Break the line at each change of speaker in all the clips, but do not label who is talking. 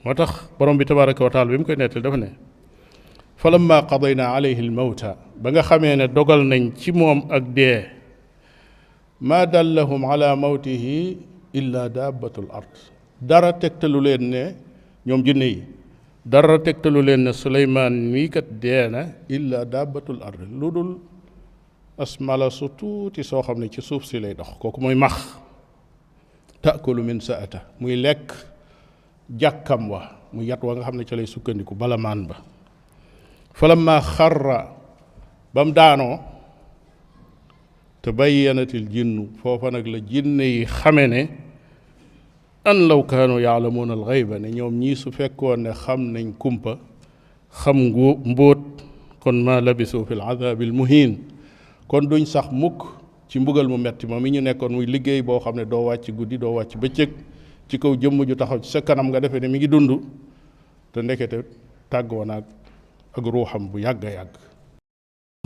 moo tax borom bi tabaraka wa taala bi mu koy nettali dafa ne falamma qadayna alayhi almawta ba nga xamee ne dogal nañ ci moom ak dee ma dallahum ala mawtihi illa dabbatul ard dara tegtalu leen ne ñoom jinne yi dara tegtalu leen ne Suleymaan mii kat dee na illa dabbatul ard lu dul asmala su tuuti soo xam ne ci suuf si lay dox kooku mooy max taakulu min saata muy lekk jàkkam wa mu yat wa nga xam ne ca lay sukkandiku bala maan ba falamma xarra ba mu daanoo tabayyanatil jinnu foofa nag la jinne yi xame ne an law kaanu yaalamuuna alxayba ne ñoom ñii su fekkoon ne xam nañ kumpa xam mbóot kon ma labisu fi aladabi almuhin kon duñ sax mukk ci mbugal mu metti ma mi ñu nekkoon muy liggéey boo xam ne doo wàcc guddi doo wàcc bëccëg ci kaw jëmm ju taxaw ci sa kanam nga defee ne mi ngi dund te ndekete tàggoo naag ak ruuxam bu yàgg a yàgg.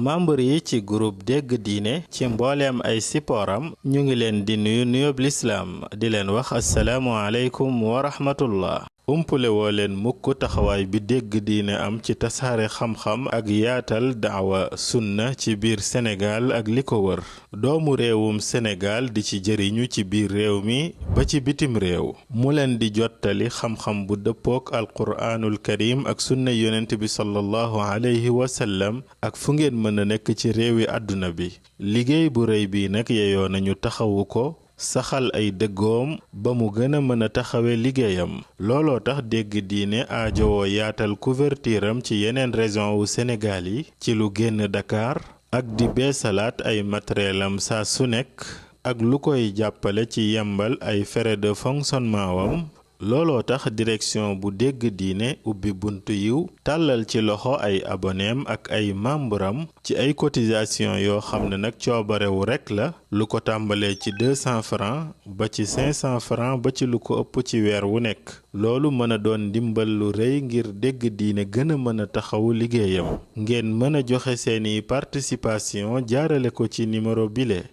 membre yi ci groupe dégg diine ci mbooleem ay sipooram ñu ngi leen di nuyu nuyoob lislaam di leen wax asalaamu aleykum wa rahmatullah umpule woo leen mukk taxawaay bi dégg diine am ci tasaare xam-xam ak yaatal daawa sunna ci biir Sénégal ak li ko wër doomu réewum Sénégal di ci jëriñu ci biir réew mi ba ci bitim réew mu leen di jottali xam-xam bu dëppook alquraanul karim ak sunna yonent bi sallallahu alayhi wa sallam ak fu ngeen mën a nekk ci réewi àdduna bi liggéey bu rëy bi nag yeyoo nañu taxawu ko saxal ay dëggoom ba mu gën a mën a taxawe liggéeyam looloo tax dégg diine aajowoo yaatal couverture am ci yeneen région wu Sénégal yi ci lu génn Dakar ak di beesalaat ay matériel am saa su nekk ak lu koy jàppale ci yembal ay frais de fonctionnement wam looloo tax direction bu dégg diine ubbi buntu yiw tàllal ci loxo ay aboneem ak ay membram ci ay cotisation yoo xam ne nag coobarewu rekk la lu ko tàmbalee ci 200 francs ba ci 500 francs ba ci lu ko ëpp ci weer wu nekk loolu mën a doon ndimbal lu rëy ngir dégg diine gën a mën a taxawu liggéeyam ngeen mën a joxe seeni participation jaarale ko ci numéro bile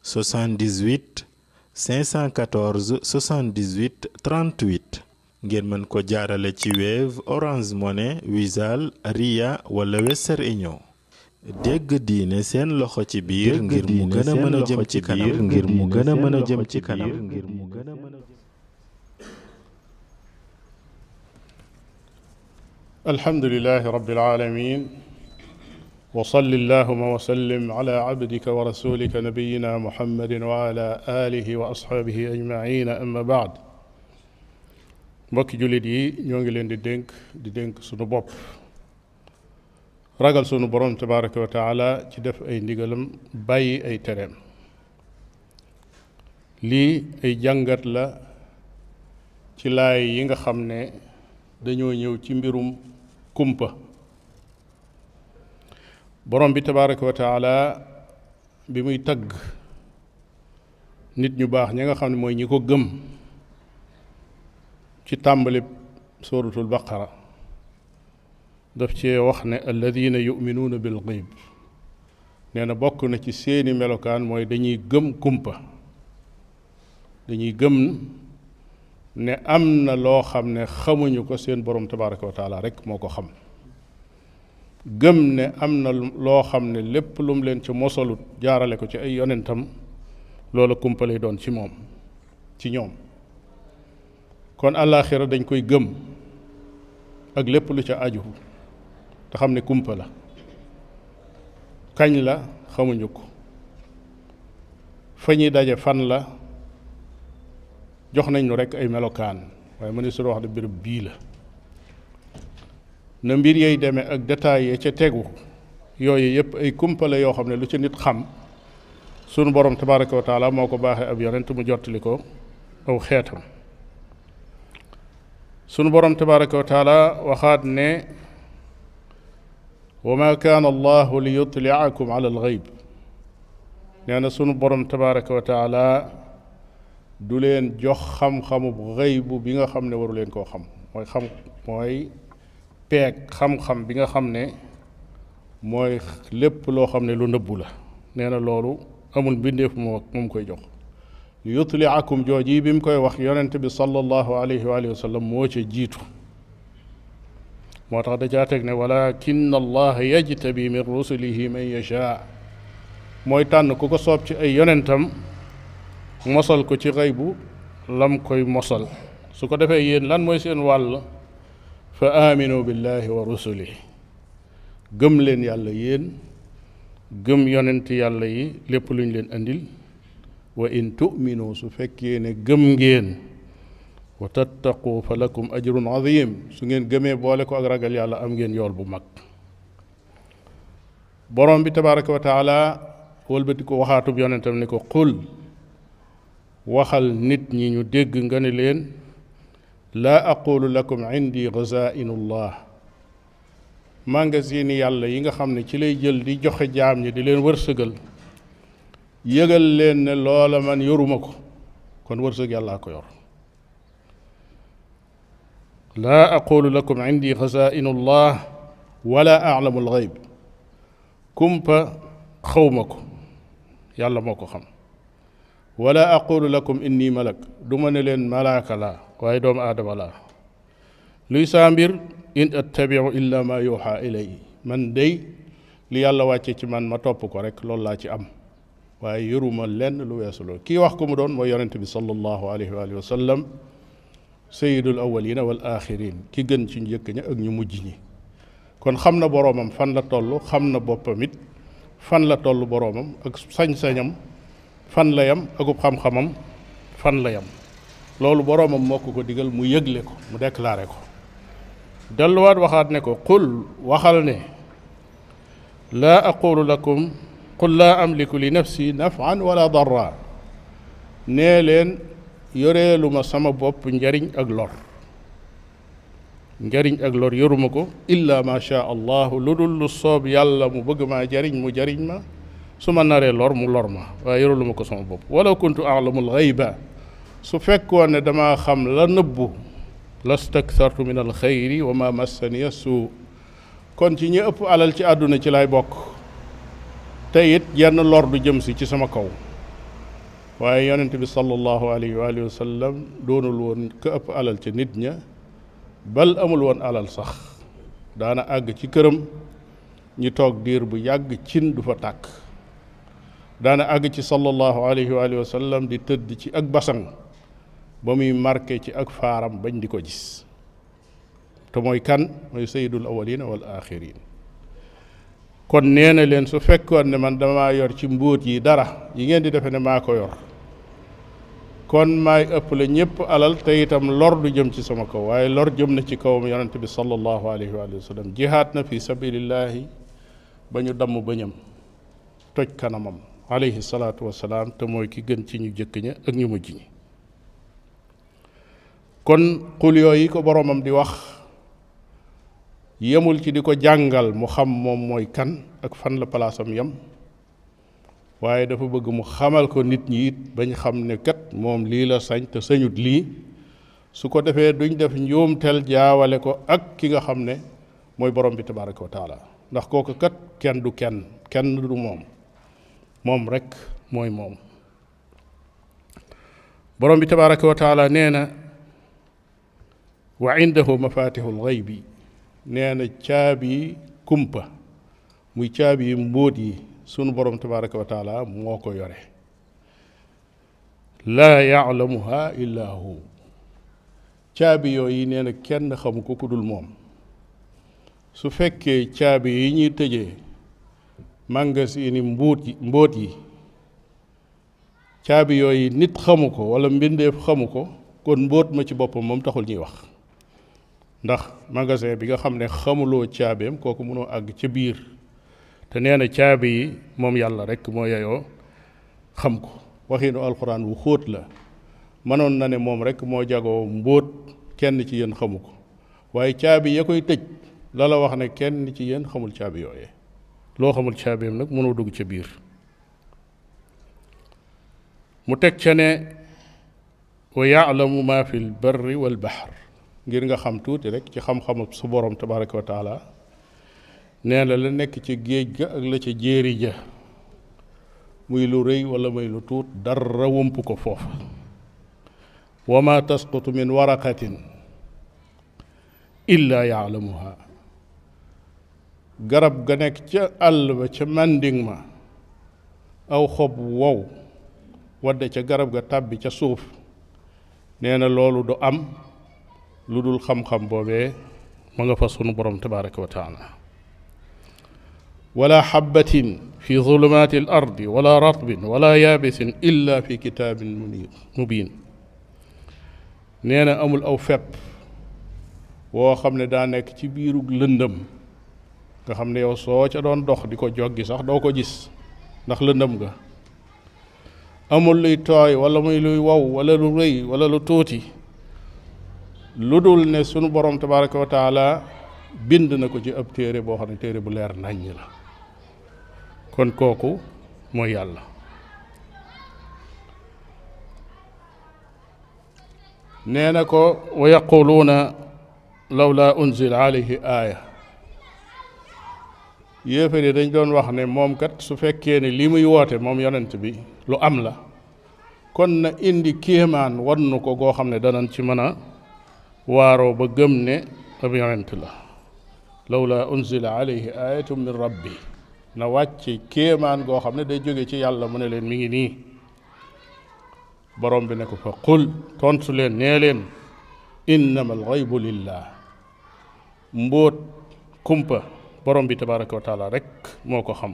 78 514 78 38 ngeen mën ko jaarale ci Wave Orange Money Wizall Ria wala Western Union dégg diine seen loxo ci biir ngir mu gën a mën a jëm ci kanam ngir mu gën a mën a jëm ci kanam ngir mu gën a mën a
alhamdulillahi rabbil alamin wa salli allahuma wa sallim ala abdika wa rasulika nabiyina muhammadin wa ala alihi wa ashaabihi ajmaina amma baad mbokki jullit yi ñoo ngi leen di dénk sunu bopp ragal sunu borom tabaraka wa taala ci def ay ndigalam bàyyi ay tereem lii ay jàngat la ci laay yi nga xam ne dañoo ñëw ci mbirum kumpa borom bi tabaraka wa taala bi muy tagg nit ñu baax ñi nga xam ne mooy ñi ko gëm ci tàmbali suratul baqara daf cee wax ne alladina yuminuuna bil gayb nee na bokk na ci seeni melokaan mooy dañuy gëm kumpa dañuy gëm ne am na loo xam ne xamuñu ko seen borom tabaraka wa taala rek moo ko xam gëm ne am na loo xam ne lépp lum leen ci mosalut jaarale ko ci ay yonentam loola kumpa lay doon ci moom ci ñoom kon àllaaxira dañ koy gëm ak lépp lu ca aju te xam ne kumpa la kañ la xamuñu ko fa ñuy daje fan la jox nañ ñu rekk ay melokaan waaye mëne su wax de béréb bii la na mbir yay demee ak détails ya ca tegu yooyu yëpp ay kumpa la yoo xam ne lu ca nit xam sunu borom tabaraka wa taala moo ko baaxee ab yonent mu jottali ko aw xeetam sunu borom tabaraka wa taala waxaat ne wa ma kaana allahu li yutliakum ala alxayb nee na sunu borom tabaraka wa taala du leen jox xam-xamu xaybu bi nga xam ne waru leen koo xam mooy peeg xam-xam bi nga xam ne mooy lépp loo xam ne lu nëbbu la nee na loolu amul mbindeef moom koy jox yutliakum jooji bi mu koy wax yonent bi sallallahu alayhi wa sallam moo ca jiitu moo tax da caa teg ne walakin allaha yajtabi min rusulihi man yashaa mooy tànn ku ko soob ci ay yonentam mosal ko ci xaybu lam koy mosal su ko defee yéen lan mooy seen wàll fa aminu billahi wa rusulihi gëm leen yàlla yéen gëm yonent yàlla yi lépp luñ leen andil wa in tu'minu su fekkee ne gëm ngeen wa tattaqu fa lakum ajrun azim su ngeen gëmee boole ko ak ragal yàlla am ngeen yool bu mag borom bi tabaraka wa taala wëlbati ko waxaatub yonentam ni ko qul waxal nit ñi ñu dégg nga ne leen laa aqulu lakum indi xazainullah magasin yàlla yi nga xam ne ci lay jël di joxe jaam ñi di leen wërsëgal yëgal leen ne loola man yoruma ko kon wërsëg yàllaa ko yor laa aqulu lakum indi xazainullah wala alamu alxayb kumpa xawma ko yàlla moo ko xam wala aqulu lakum inni malak du ma ne leen malaaka laa waaye doomu aadama laa luy saa mbir in attabiu illa ma yuuxa ilay man day li yàlla wàcce ci man ma topp ko rek loolu laa ci am waaye yoruma lenn lu weesu loolu kii wax ko mu doon mooy yonente bi sallallahu alayhi wa alihi wa sallam sayidul awalina wal axirin ki gën ci njëkk ña ak ñu mujj ñi kon xam na boroomam fan la toll xam na boppam it fan la toll boroomam ak sañ-sañam fan la yam akub xam-xamam fan la yam loolu boroomam moo ko digal mu yëgle ko mu déclaré ko delluwaat waxaat ne ko qul waxal ne laa aqulu lakum qul laa amliku li nafsi nafan wala darra nee leen yoreelu ma sama bopp njariñ ak lor njariñ ak lor yoruma ko illa ma sha allahu lu dul lu soob yàlla mu bëgg maa jariñ mu jariñ ma su ma naree lor mu lor ma waaye yoreelu ma ko sama bopp walaw kuntu a'lamul ghayba su fekkoon ne damaa xam la nëbbu lastakthartu min al xayri wa ma massaniya suu kon ci ñi ëpp alal ci àdduna ci lay bokk te it yenn lor du jëm si ci sama kaw waaye yonent bi sallallahu alayhi wa alihi wa sallam doonul woon ka ëpp alal ca nit ña bal amul woon alal sax daana àgg ci këram ñi toog diir bu yàgg cin du fa tàkk daana àgg ci sallallahu alayhi wa alihi wa sallam di tëdd ci ak basang ba muy marqué ci ak faaram bañ di ko gis te mooy kan mooy sayyidul awwalina wal axirin kon nee na leen su fekkoon ne man damaa yor ci mbóot yi dara yi ngeen di defe ne maa ko yor kon maay ëpp la ñëpp alal te itam lor du jëm ci sama kaw waaye lor jëm na ci kawam yonent bi sallallahu alayhi wa sallam jihaad na fi sabilillahi ba ñu damm bëñam toj kanamam alayhi salaatu wasalaam te mooy ki gën ci ñu jëkk ña ak ñu mujj ñi kon xul yooyu ko boroomam di wax yemul ci di ko jàngal mu xam moom mooy kan ak fan la palaasam yem waaye dafa bëgg mu xamal ko nit ñi it bañ xam ne kat moom lii la sañ te sañut lii su ko defee duñ def njuumtel jaawale ko ak ki nga xam ne mooy borom bi tabaraka wa taala ndax kooku kat kenn du kenn du moom rek mooy moom borom bi tabaraka wa taala nee na wa indahu mafatihul ghaybi nee na caabi kumpa muy caabi mbóot yi sunu borom tabaraka wa taala moo ko yore laa ya'lamuha illa hu caabi yooyu nee na kenn xamu ko ku dul moom su fekkee caabi yi ñuy tëjee magasin mbóot yi caabi yooyu nit xamu ko wala mbindeef xamu ko kon mbóot ma ci boppam moom taxul ñuy wax ndax magasin bi nga xam ne xamuloo caabeem kooku mënoo àgg ca biir te nee na caabi yi moom yàlla rek moo yeyoo xam ko waxiinu alxuraan wu xóot la mënoon na ne moom rek moo jagoo mbóot kenn ci yéen xamu ko waaye caabi ya koy tëj la la wax ne kenn ci yéen xamul caabi yooyee loo xamul caabeem nag mënoo dugg ca biir mu teg ca ne wa yaalamu ma fi l barri wal bahr ngir nga xam tuuti rek ci xam-xamu su borom tabaraka wa taala nee na la nekk ci géej ga ak la ca jéeri ja muy lu rëy wala muy lu tuut dara wëmp ko foofa wa ma tasqutu min waraqatin illa yaalamuha garab ga nekk ca àll ba ca mànding ma aw xob wow wadde ca garab ga tàbbi ca suuf nee na loolu du am lu dul xam-xam boobee ma nga fa sunu borom tabaraka wa taala wala xabatin fi zulumaati al ardi wala ratbin wala yaabisin illa fi kitaabin mubin nee na amul aw fepp woo xam ne daa nekk ci biirug lëndëm nga xam ne yow soo ca doon dox di ko joggi sax doo ko gis ndax lëndëm nga amul luy tooy wala muy luy wow wala lu rëy wala lu tuuti lu dul ne sunu borom tabaraka wa taala bind na ko ci ab téere boo xam ne téere bu leer naññ la kon kooku mooy yàlla nee na ko wa yaquluuna lawla unzila alayhi aaya yéefari dañ doon wax ne moom kat su fekkee ne li muy woote moom yonent bi lu am la kon na indi kéemaan wannu ko goo xam ne danañ ci mën a waaroo ba gëm ne ab yonent la lawla unzila alayhi ayatun min rabbi na wàcce kéemaan goo xam ne day jóge ci yàlla mu ne leen mi ngi nii borom bi ne ko fa qul tontu leen nee leen innama alxaybu lillah mbóot kumpa borom bi tabaraka wa taala rek moo ko xam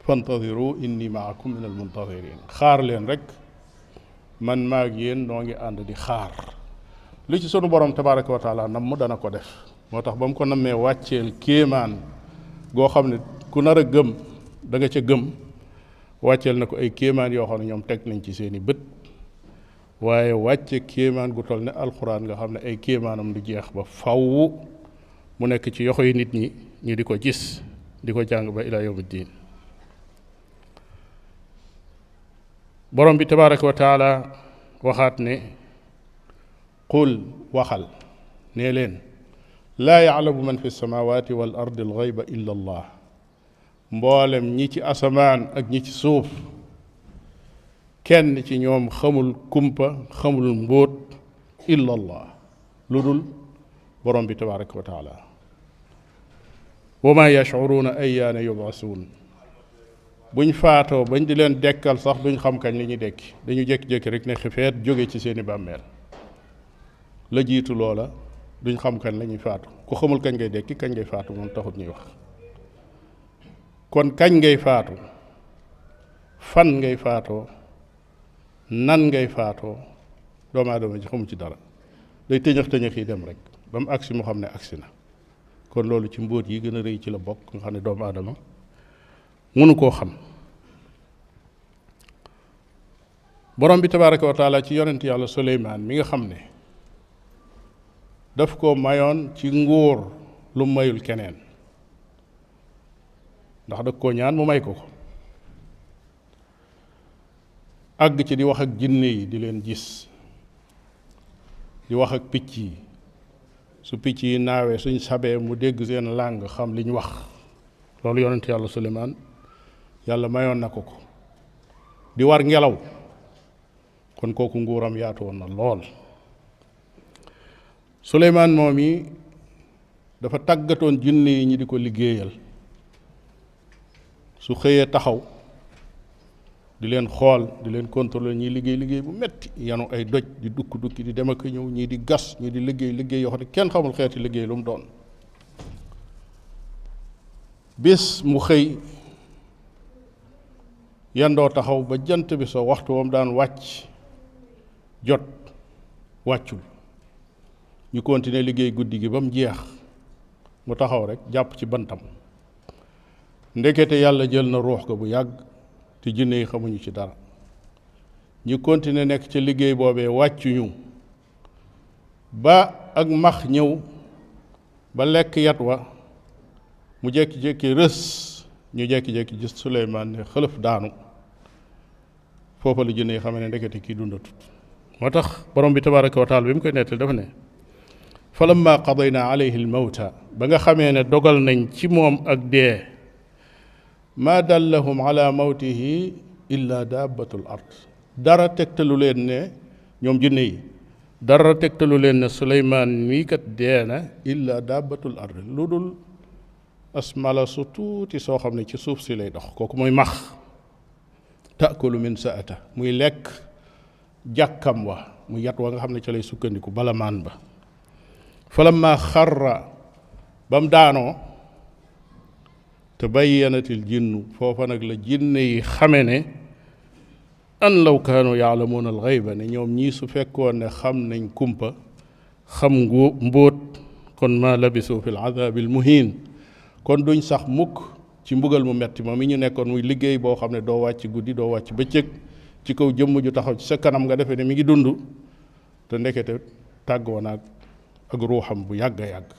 fantadiru inni maakum min almuntadirin xaar leen rek man maag yéen noo ngi ànd di xaar li ci sunu borom tabaraka wa taala nam mu dana ko def moo tax ba mu ko nammee wàcceel kéemaan goo xam ne ku nar a gëm da nga ca gëm wàcceel na ko ay kéemaan yoo xam ne ñoom teg nañ ci seeni bët waaye wàcce kéemaan gu toll ne alxuraan nga xam ne ay kéemaanam du jeex ba faw mu nekk ci yoxo yi nit ñi ñu di ko gis di ko jàng ba ila yawmi diin borom bi tabaraka wa taala waxaat ne qul waxal nee leen laa yaalamu man fi samawati wal ardi al ghayba illa allah mboolem ñi ci asamaan ak ñi ci suuf kenn ci ñoom xamul kumpa xamul mbóot illa allah lu dul borom bi tabaraka wa taala wa ma yashcuruuna ayyaana yubcasuun buñ faatoo bañ di leen dekkal sax duñ xam kañ li ñuy dekki dañu jékki-jékki rek ne xifeet jóge ci seeni bàmmeel la jiitu loola duñ xam kañ la ñuy faatu ku xamul kañ ngay dekki kañ ngay faatu moom taxut ñuy wax kon kañ ngay faatu fan ngay faatoo nan ngay faatoo doomu aadama ji xamu ci dara day tëñëx tëñëx yi dem rek ba mu agsi mu xam ne agsi na kon loolu ci mbóot yi gën a rëy ci la bokk nga xam ne doomu aadama mënu koo xam borom bi tabaraka wa taala ci yonent yàlla Suleymaan mi nga xam ne daf ko mayoon ci nguur lu mayul keneen ndax da koo ñaan mu may ko ko àgg ci di wax ak jinne yi di leen gis di wax ak picc yi su picc yi naawee suñ sabee mu dégg seen làng xam li ñu wax loolu yonent yàlla Suleymaan yàlla mayoon na ko ko di war ngelaw kon kooku nguuram yaatu woon na lool Suleymaan moom yi dafa tàggatoon jinne yi ñi di ko liggéeyal su xëyee taxaw di leen xool di leen contrôler ñii liggéey bu metti yanu ay doj di dukki di dem ak ñëw ñii di gas ñii di liggéey yoo xam ne kenn xamul xeeti liggéey lu mu doon bis mu xëy yandoo taxaw ba jant bi soo waxtu wam daan wàcc jot wàccul ñu continuer liggéey guddi gi ba mu jeex mu taxaw rek jàpp ci bantam ndekete yàlla jël na ruux ko bu yàgg te jinne yi xamuñu ci dara ñu continuer nekk ci liggéey boobee wàccuñu ba ak max ñëw ba lekk yat wa mu jékki-jékki rës ñu jékki-jékki gis Suleymaan ne xëlëf daanu foofa la jinne yi xam ne ndekete kii dundatut moo tax borom bi tabaraka wa taala bi mu koy nettali dafa ne falamma qadayna alayhi almawta ba nga xamee ne dogal nañ ci moom ak dee ma dallahum ala mawtihi illa dabbatul ard dara tegtalu leen ne ñoom jinne yi dara tegtalu leen ne Suleymaan mii kat dee na illa dabbatul ard lu dul as mala su tuuti soo xam ne ci suuf si lay dox kooku mooy max taakulu min saata muy lekk jàkkam wa mu yat wa nga xam ne ca lay sukkandiku bala maan ba falamma xarra ba mu daanoo tabayyanatil jinnu foofa nag la jinne yi xame ne an law kaanu yaalamuuna al xayba ne ñoom ñii su fekkoon ne xam nañ kumpa xam mbóot kon ma labisu fi l adaabi al muhin kon duñ sax mukk ci mbugal mu metti ma mi ñu nekkoon muy liggéey boo xam ne doo wàcc guddi doo wàcc bëccëg ci kaw jëmm ju taxaw ci sa kanam nga defee ne mi ngi dund te ndekete tàggoo naag ak ruuxam bu yàgg a yàgg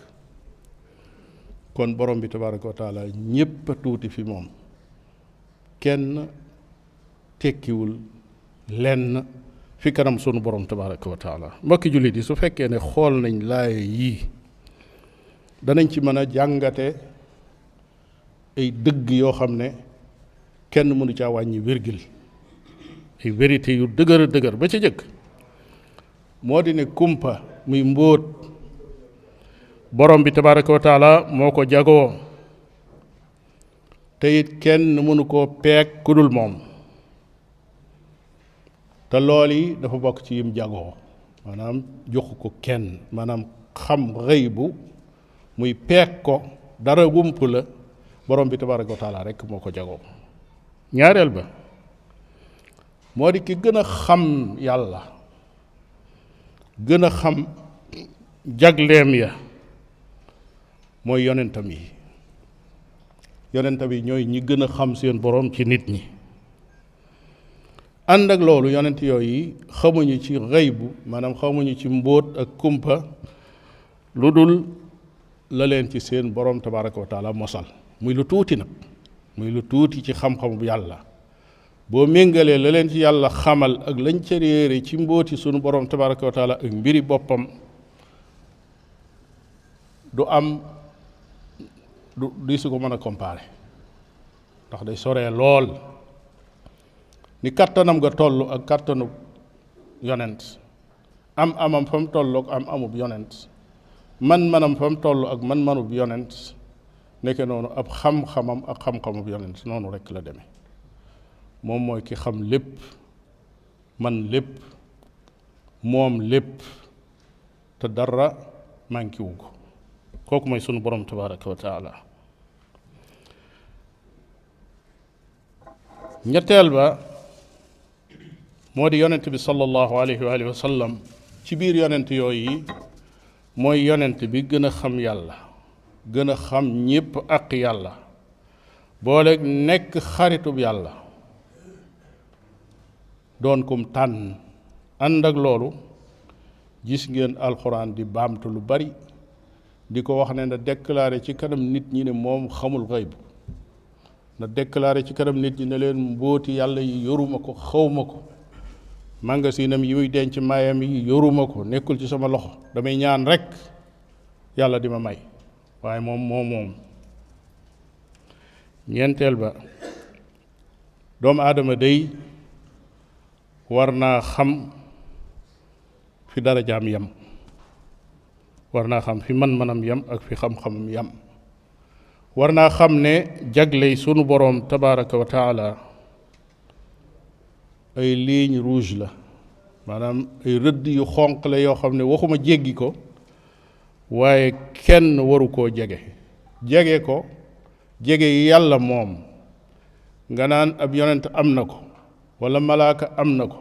kon borom bi tabaraka wa taala ñépp a tuuti fi moom kenn tekkiwul lenn fi kanam sunu borom tabaraka wa taala mbokki jullit yi su fekkee ne xool nañ laaya yii danañ ci mën a jàngate ay dëgg yoo xam ne kenn mënu caa wàññi virgule ay vérité yu dëgër a dëgër ba ca jëkk moo di ne kumpa muy mbóot borom bi tabaraka wa taala moo ko jagoo te it kenn mënu koo peeg ku dul moom te lool yi dafa bokk ci yim jagoo maanaam joxu ko kenn maanaam xam xëy bu muy peeg ko dara wump la borom bi tabaraka wa taala rek moo ko jagoo ñaareel ba moo di ki gën a xam yàlla gën a xam jagleem ya mooy yonentam yi ñooy ñi gën a xam seen borom ci nit ñi ànd ak loolu yonent yooyu xamuñu ci xëybu maanaam xamuñu ci mbóot ak kumpa lu dul la leen ci seen borom tabaraka wa taala mosal muy lu tuuti nag muy lu tuuti ci xam-xamu yàlla boo méngalee la leen ci yàlla xamal ak lañ ca réere ci mbóoti sunu borom tabaraka wa taala ak mbiri boppam du su ko mën a comparer ndax day soree lool ni kattanam nga toll ak kattanu yonent amam fa mu toll ak amub yonent man-manam fa mu toll ak man-manub yonent nekke noonu ab xam-xamam ak xam-xamub yonent noonu rekk la demee moom mooy ki xam lépp man lépp moom lépp te dara manqué wu ko kooku mooy sunu borom tabaraka wa taala ñetteel ba moo di yonent bi sallallahu alayhi wa alihi wa sallam ci biir yonent yooyu mooy yonent bi gën a xam yàlla gën a xam ñépp ak yàlla boole nekk xaritub yàlla doon kum tànn ànd ak loolu gis ngeen alxuraan di baamtu lu bari di ko wax ne na déclaré ci kanam nit ñi ne moom xamul xayb na déclaré ci kanam nit ñi ne leen mbóoti yàlla yi yoruma ko xawma ko magasinam yi muy denc mayam yi yoruma ko nekkul ci sama loxo damay ñaan rekk yàlla di ma may waaye moom ñeenteel ba doomu aadama day war naa xam fi darajaam yam war naa xam fi man-manam yam ak fi xam-xamam yam war naa xam ne jagley sunu boroom tabaraka wa taala ay ligne rouge la maanaam ay rëdd yu xonq la yoo xam ne waxuma jéggi ko waaye kenn waru koo jege ko jege yàlla moom nga naan ab yonent am na ko wala malaaka am na ko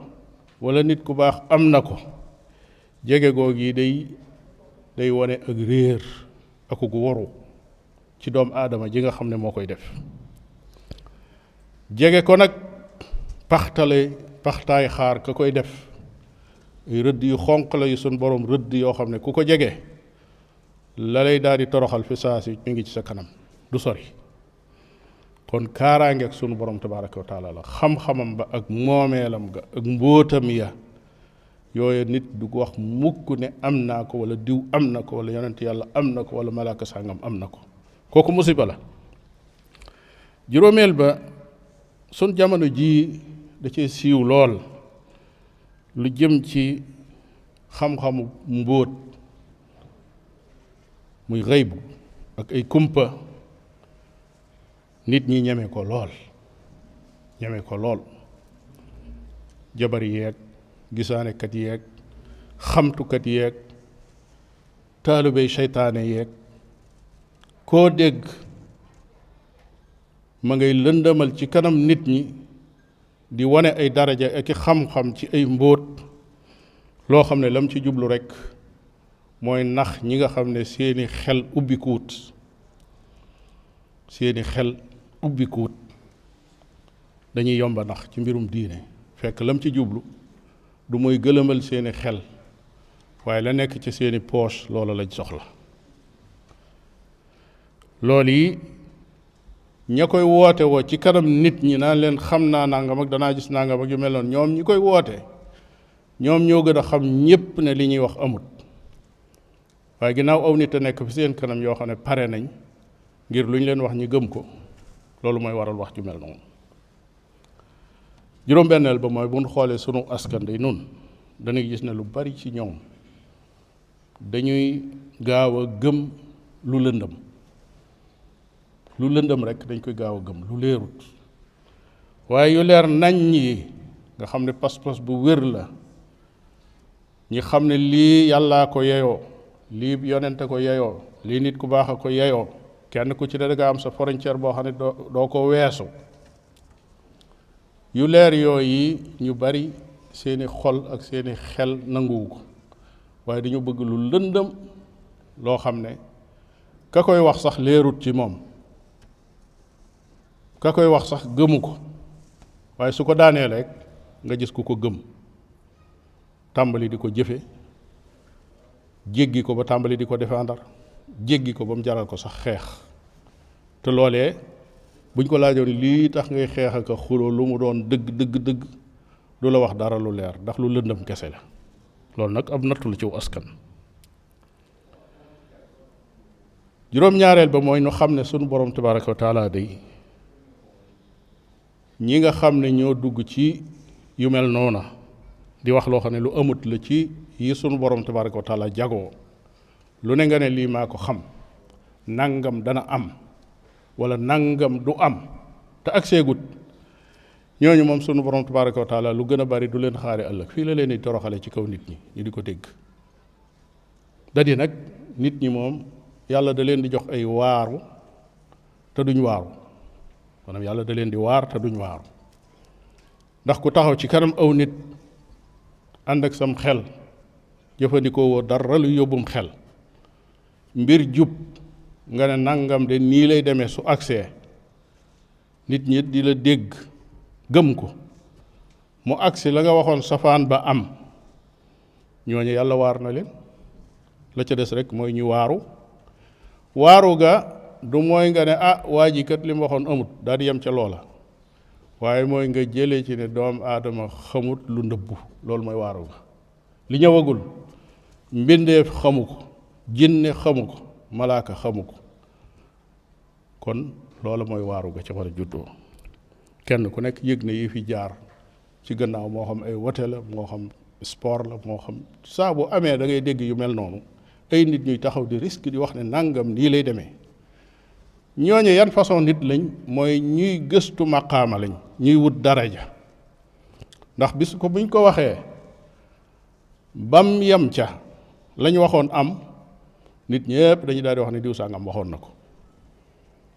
wala nit ku baax am na ko jege googu yi day wane ak réer ak gu waru ci doomu aadama ji nga xam ne moo koy def jege ko nag paxtaay xaar ka koy def ay rëdd yu xonq la yu sun borom rëdd yoo xam ne ku ko jege la lay daal di toroxal fi saa si mi ngi ci sa kanam du sori kon kaaraange ak sunu borom tabaraka wa taala la xam-xamam ba ak moomeelam ga ak mbóotam ya yooyu nit du ko wax mukk ne am naa ko wala diw am na ko wala yonent yàlla am na ko wala malaaka sàngam am na ko kooku musiba la juróomeel ba sun jamono jii da cee siiw lool lu jëm ci xam-xamu mbóot muy xëybu ak ay kumpa nit ñi ñeme ko lool jabar yeeg gisaanekat yeeg xamtukat yeeg taalibey seytaane yeeg koo dégg ma ngay lëndëmal ci kanam nit ñi di wane ay daraja ak i xam-xam ci ay mbóot loo xam ne lam ci jublu rekk mooy nax ñi nga xam ne seeni xel ubbikuwut dañuy yomba nax ci mbirum diine fekk lam ci jublu du mooy gëlëmal seeni xel waaye la nekk ci seeni poche loola lañ soxla loolu yi ña koy woote woo ci kanam nit ñi naan leen xam naa nangam ak danaa gis nangam ak yu mel noonu ñoom ñi koy woote ñoom ñoo gën a xam ñépp ne li ñuy wax amut waaye ginnaaw aw nit a nekk fi seen kanam yoo xam ne pare nañ ngir lu ñu leen wax ñi gëm ko loolu mooy waral wax ju mel noonu juróom-benneel ba mooy bu ñu xoolee sunu askan day nun dañuy gis ne lu bari ci ñoom dañuy gaaw a gëm lu lëndëm rek dañ koy gaaw a gëm lu leerut waaye yu leer nañ yi nga xam ne pas-pas bu wér la ñi xam ne lii yàllaa ko yeyoo lii yonente ko yeyoo lii nit ku baax a ko yeyoo kenn ku ci ne danga am sa frontière boo xam ne doo ko weesu yu leer yooyu ñu bari seeni xol ak seeni xel nanguwu ko waaye dañu bëgg lu lëndëm loo xam ne ka koy wax sax leerut ci moom ka koy wax sax gëmu ko waaye su ko daanee rek nga gis ku ko gëm tàmbali di ko jëfe jéggi ko ba tàmbali di ko défendre jéggi ko ba mu jaral ko sax xeex te loolee buñ ko laajoon lii tax ngay xeex ak a xuloo lu mu doon dëgg du la wax dara lu leer ndax lu lëndëm kese la loolu nag ab nattu la ci askan juróom-ñaareel ba mooy nu xam ne sunu borom tabaraka wa taala day ñi nga xam ne ñoo dugg ci yu mel noona di wax loo xam ne lu amut la ci yi sunu borom tabaraka wa taala jagoo lu ne nga ne lii maa ko xam nangam dana am wala nangam du am te ak seegut ñooñu moom sunu borom tabaraka wa taala lu gën a bari du leen xaare ëllëg fii la leen di toroxale ci kaw nit ñi ñu di ko dégg dadi nag nit ñi moom yàlla da leen di jox ay waaru te duñ waaru maanaam yàlla da leen di waar te duñ waaru ndax ku taxaw ci kanam aw nit ànd ak sam xel jëfandikoo woo dara lu yóbbum xel mbir jub nga ne nangam de nii lay demee su agsee nit ñi di la dégg gëm ko mu agsi la nga waxoon safaan ba am ñooñu yàlla waar na leen la ca des rek mooy ñu waaru ga du mooy nga ne waa ji kat li mu waxoon amut daal di yem ca loola waaye mooy nga jëlee ci ne doomu aadama xamut lu ndëbbu loolu mooy waaru ga li ñëwagul mbindeef xamu ko jinne xamu ko malaaka xamu ko kon loolu mooy waaru ga ca war a juddoo kenn ku nekk yëg na yi fi jaar ci gannaaw moo xam ay wote la moo xam sport la moo xam saa bu amee da ngay dégg yu mel noonu ay nit ñuy taxaw di risque di wax ne nangam nii lay demee ñooñu yan façon nit lañ mooy ñuy gëstu maqaama lañ ñuy wut daraja ndax bis ko buñ ko waxee bam yem ca lañ waxoon am nit ñëpp dañuy daal di wax ne diw sàngam waxoon na ko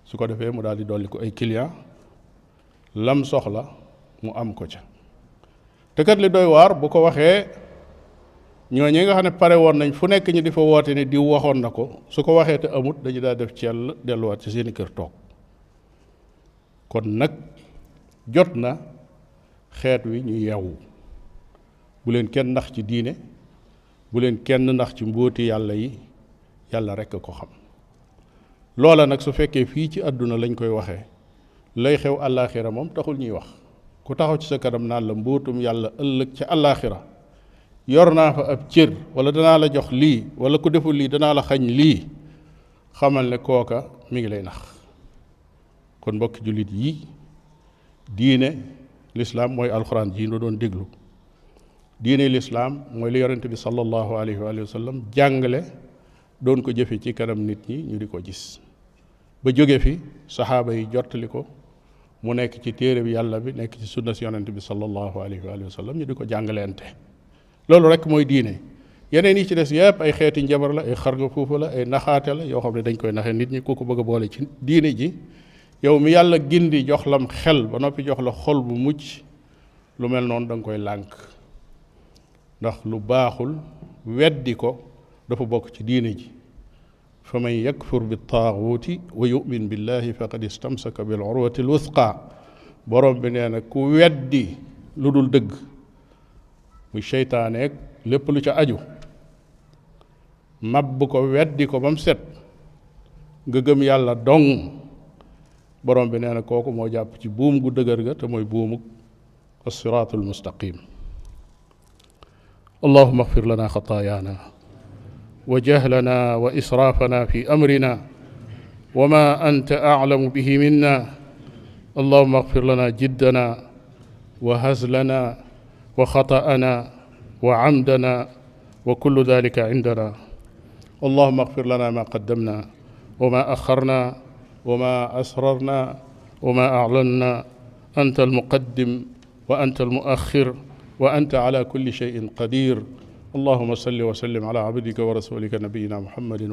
su ko defee mu daal di dolli ko ay client lam soxla mu am ko ca te kat li doy waar bu ko waxee ñooñu nga xam ne pare woon nañ fu nekk ñi di fa woote ne diw waxoon na ko su ko waxee te amut dañu daal def cell delluwaat ci seeni kër toog kon nag jot na xeet wi ñu yeewu bu leen kenn ndax ci diine bu leen kenn ndax ci mbóoti yàlla yi yàlla rekk a ko xam loola nag su fekkee fii ci àdduna lañ koy waxee lay xew àllaaxira moom taxul ñuy wax ku taxaw ci sa kanam naan la mbóotum yàlla ëllëg ca àllaaxira yor naa fa ab cër wala danaa la jox lii wala ku deful lii danaa la xañ lii xamal ne kooka mi ngi lay nax kon mbokki jullit yi diine lislaam mooy alxuraan ji nu doon déglu diine lislaam mooy li yonent bi sallallahu alayhi wa sallam jàngale doon ko jëfe ci kanam nit ñi ñu di ko gis ba jóge fi saxaaba yi jottali ko mu nekk ci téere bi yàlla bi nekk ci sunna si yonent bi sallallahu alayhi wa sallam ñu di ko jàngaleente. loolu rek mooy diine. yeneen yi ci des yëpp ay xeeti njabar la, ay xarga fuufa la, ay naxaate la yoo xam ne dañ koy naxe nit ñi ku ko bëgg a boole ci diine ji yow mi yàlla gindi jox lam xel ba noppi jox la xol bu mucc lu mel noonu da nga koy lànk, ndax lu baaxul weddi ko dafa bokk ci diine ji. fa man yakfur bi taaguuti wa yumin billahi faqad istamsaka bil urwati l wuthqa. borom bi nee na ku weddi lu dul dëgg muy seytaaneeg lépp lu ca aju mabb ko weddi ko ba mu set nga gëm yàlla dong borom bi nee na kooku moo jàpp ci buum gu dëgër ga te mooy buumuk as-siraatul mustaqim. allahumma ighfir lana xataayaana wa jahlana wa israafana fi amrina wa ma anta a'lamu bihi minna. allahumma ighfir lana jiddana wa hazlana wa xata'ana wa amdana wa kullu dhalika indana. allahumma ighfir lana ma qaddamna wa ma akharna wa ma asrarna wa ma a'lanna. anta almuqaddim wa anta almuakhir wa anta ala kulli shay'in qadir. اللهم صل وسلم على عبدك ورسولك نبينا محمد